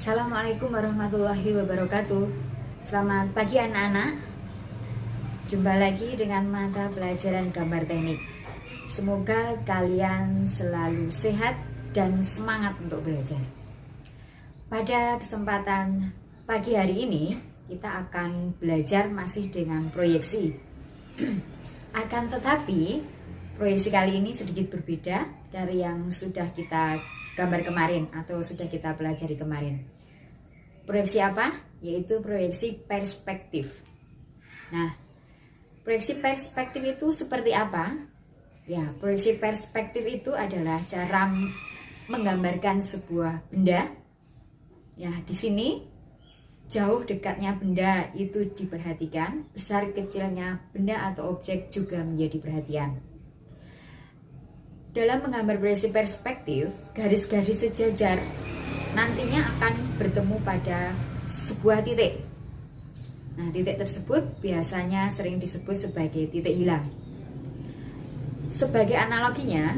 Assalamualaikum warahmatullahi wabarakatuh. Selamat pagi anak-anak. Jumpa lagi dengan mata pelajaran gambar teknik. Semoga kalian selalu sehat dan semangat untuk belajar. Pada kesempatan pagi hari ini kita akan belajar masih dengan proyeksi. Akan tetapi proyeksi kali ini sedikit berbeda dari yang sudah kita gambar kemarin atau sudah kita pelajari kemarin. Proyeksi apa? Yaitu proyeksi perspektif. Nah, proyeksi perspektif itu seperti apa? Ya, proyeksi perspektif itu adalah cara menggambarkan sebuah benda. Ya, di sini jauh dekatnya benda itu diperhatikan, besar kecilnya benda atau objek juga menjadi perhatian. Dalam menggambar proyeksi perspektif, garis-garis sejajar nantinya akan bertemu pada sebuah titik. Nah, titik tersebut biasanya sering disebut sebagai titik hilang. Sebagai analoginya,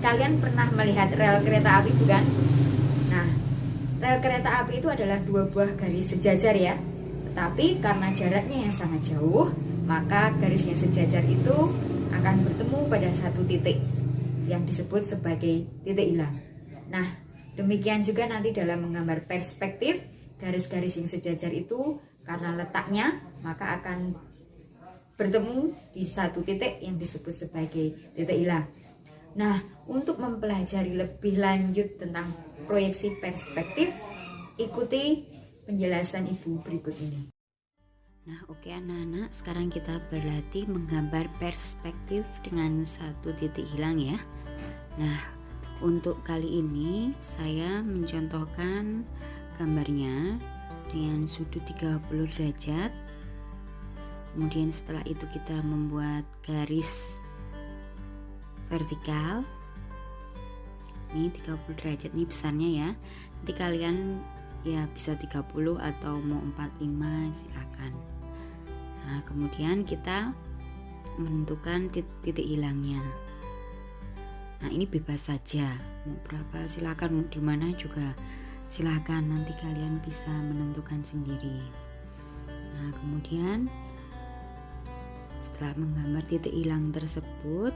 kalian pernah melihat rel kereta api, bukan? Nah, rel kereta api itu adalah dua buah garis sejajar ya. Tetapi karena jaraknya yang sangat jauh, maka garis yang sejajar itu akan bertemu pada satu titik yang disebut sebagai titik hilang. Nah, demikian juga nanti dalam menggambar perspektif, garis-garis yang sejajar itu karena letaknya maka akan bertemu di satu titik yang disebut sebagai titik hilang. Nah, untuk mempelajari lebih lanjut tentang proyeksi perspektif, ikuti penjelasan Ibu berikut ini. Nah, oke anak-anak, sekarang kita berlatih menggambar perspektif dengan satu titik hilang ya. Nah, untuk kali ini saya mencontohkan gambarnya dengan sudut 30 derajat. Kemudian setelah itu kita membuat garis vertikal. Ini 30 derajat nih besarnya ya. Nanti kalian ya bisa 30 atau mau 45 silakan. Nah, kemudian kita menentukan titik hilangnya. Nah, ini bebas saja, mau berapa silakan, mau di mana juga silakan, nanti kalian bisa menentukan sendiri. Nah, kemudian setelah menggambar titik hilang tersebut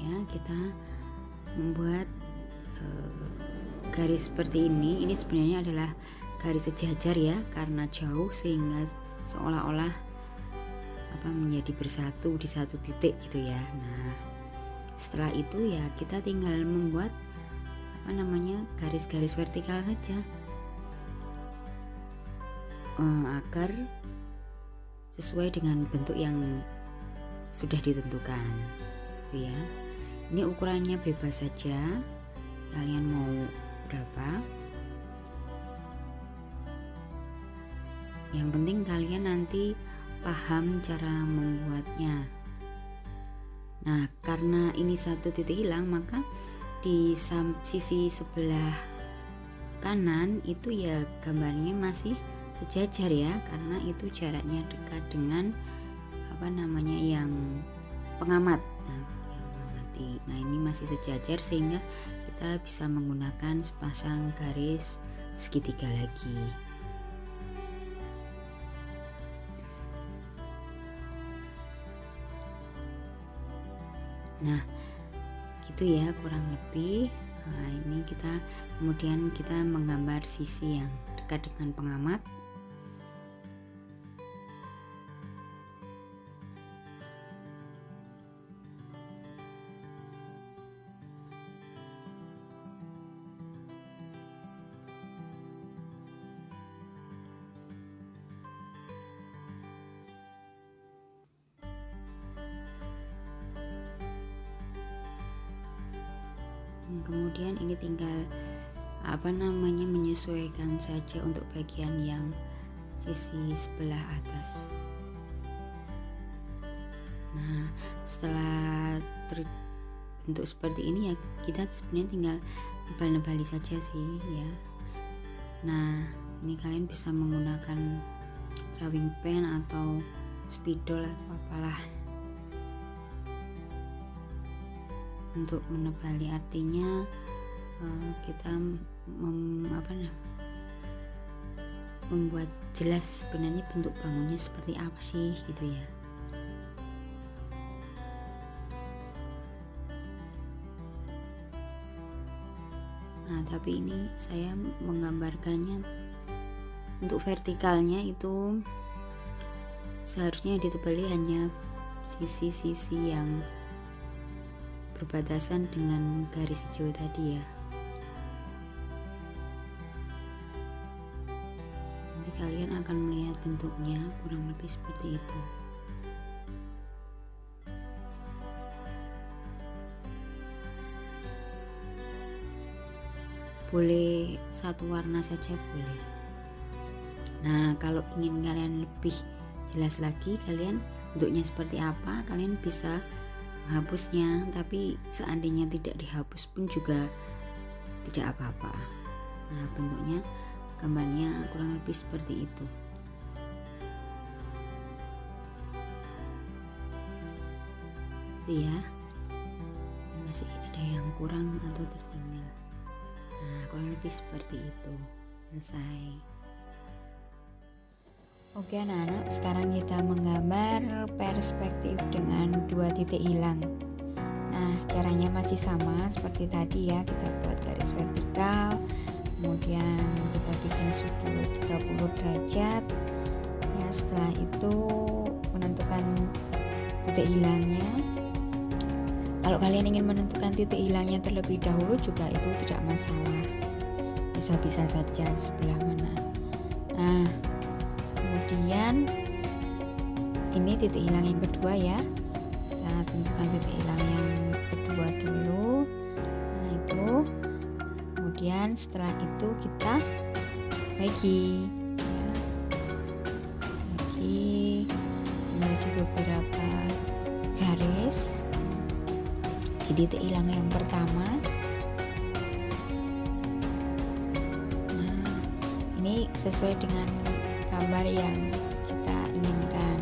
ya, kita membuat garis seperti ini. Ini sebenarnya adalah garis sejajar ya, karena jauh sehingga seolah-olah menjadi bersatu di satu titik gitu ya. Nah, setelah itu ya kita tinggal membuat garis-garis vertikal saja agar sesuai dengan bentuk yang sudah ditentukan gitu ya. Ini ukurannya bebas saja, kalian mau berapa. Yang penting kalian nanti paham cara membuatnya. Nah, karena ini satu titik hilang, maka di sisi sebelah kanan itu ya gambarnya masih sejajar ya, karena itu jaraknya dekat dengan yang pengamat. Nah, ini masih sejajar sehingga kita bisa menggunakan sepasang garis segitiga lagi. Nah, gitu ya kurang lebih. Nah, ini kemudian kita menggambar sisi yang dekat dengan pengamat. Kemudian ini tinggal menyesuaikan saja untuk bagian yang sisi sebelah atas. Nah, setelah terbentuk seperti ini ya, kita sebenarnya tinggal nebal-nebali saja sih ya. Nah, ini kalian bisa menggunakan drawing pen atau spidol atau apalah untuk menebali, artinya kita membuat jelas sebenarnya bentuk bangunnya seperti apa sih gitu ya. Nah, tapi ini saya menggambarkannya untuk vertikalnya itu seharusnya ditebali hanya sisi-sisi yang berbatasan dengan garis hijau tadi ya. Nanti kalian akan melihat bentuknya kurang lebih seperti itu. Boleh satu warna saja boleh. Nah, kalau ingin kalian lebih jelas lagi kalian bentuknya seperti apa, kalian bisa menghapusnya, tapi seandainya tidak dihapus pun juga tidak apa-apa. Nah, bentuknya gambarnya kurang lebih seperti itu. Itu ya, masih ada yang kurang atau tertinggal. Nah, kurang lebih seperti itu. Selesai. Oke anak-anak, sekarang kita menggambar perspektif dengan 2 titik hilang. Nah, caranya masih sama seperti tadi ya. Kita buat garis vertikal, kemudian kita bikin sudut 30 derajat ya. Setelah itu menentukan titik hilangnya. Kalau kalian ingin menentukan titik hilangnya terlebih dahulu juga itu tidak masalah, bisa-bisa saja di sebelah mana. Nah, kemudian ini titik hilang yang kedua ya, kita tentukan titik hilang yang kedua dulu. Nah itu, kemudian setelah itu kita bagi ya, bagi menuju beberapa garis di titik hilang yang pertama. Nah, ini sesuai dengan gambar yang kita inginkan.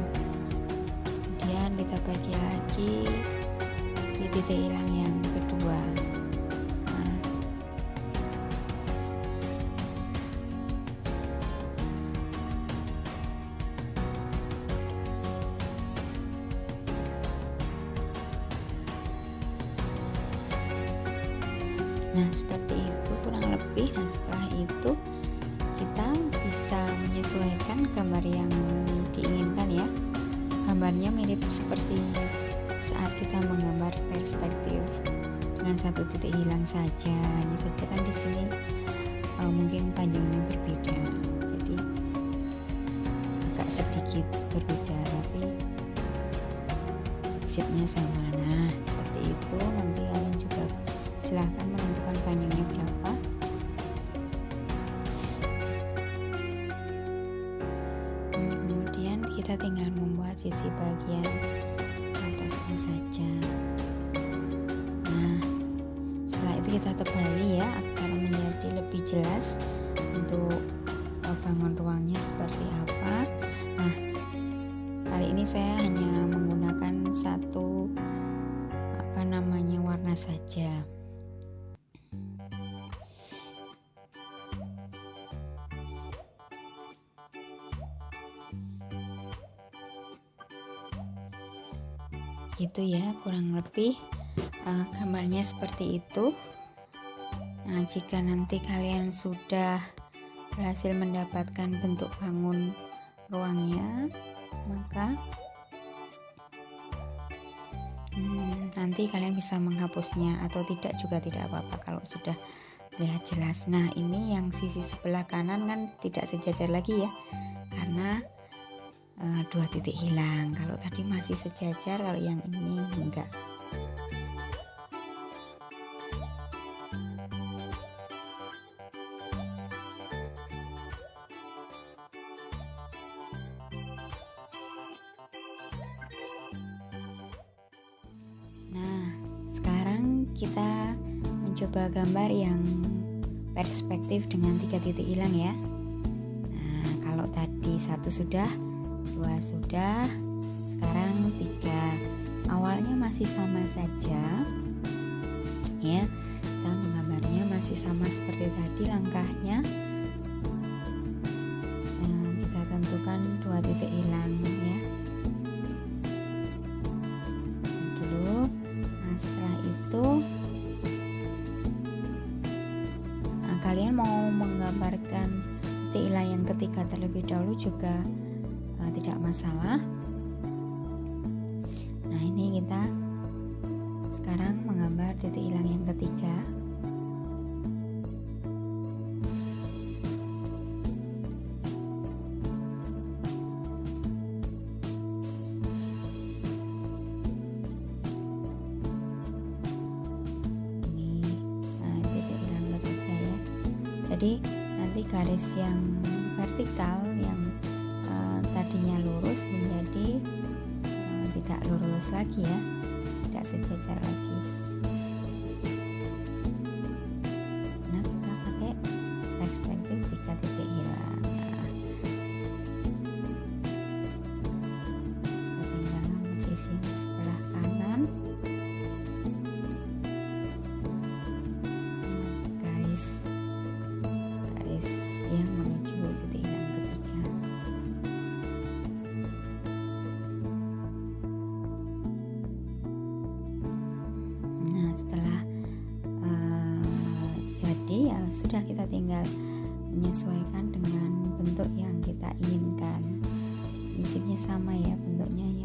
Kemudian kita bagi lagi di titik hilang yang kedua. Nah, seperti itu kurang lebih. Nah, setelah itu kita bisa menyesuaikan gambar yang diinginkan ya. Gambarnya mirip seperti saat kita menggambar perspektif dengan 1 titik hilang saja. Hanya saja kan di sini mungkin panjangnya berbeda, jadi agak sedikit berbeda, tapi shape-nya sama. Nah, seperti itu. Nanti kalian juga silahkan menentukan panjangnya berapa. Kemudian kita tinggal membuat sisi bagian atasnya saja. Nah, setelah itu kita tebali ya agar menjadi lebih jelas untuk bangun ruangnya seperti apa. Nah, kali ini saya hanya menggunakan satu warna saja. Itu ya kurang lebih gambarnya seperti itu. Nah, jika nanti kalian sudah berhasil mendapatkan bentuk bangun ruangnya, maka nanti kalian bisa menghapusnya atau tidak juga tidak apa-apa kalau sudah terlihat jelas. Nah, ini yang sisi sebelah kanan kan tidak sejajar lagi ya, karena 2 titik hilang. Kalau tadi masih sejajar, kalau yang ini enggak. Nah, sekarang kita mencoba gambar yang perspektif dengan 3 titik hilang ya. Nah, kalau tadi 1 sudah, 2 sudah, sekarang 3. Awalnya masih sama saja ya, kita menggambarnya masih sama seperti tadi langkahnya. Nah, menggambarkan titik hilang yang ketiga terlebih dahulu juga tidak masalah. Nah, ini kita sekarang menggambar titik hilang yang ketiga. Jadi nanti garis yang vertikal yang tadinya lurus menjadi tidak lurus lagi ya, tidak sejajar lagi. Nah, kita pakai perspektif 3 titik hilang. Kita tinggal ngambil sisi yang sebelah kanan. Yang menuju titik yang ketiga. Nah, setelah jadi ya sudah, kita tinggal menyesuaikan dengan bentuk yang kita inginkan. Prinsipnya sama ya bentuknya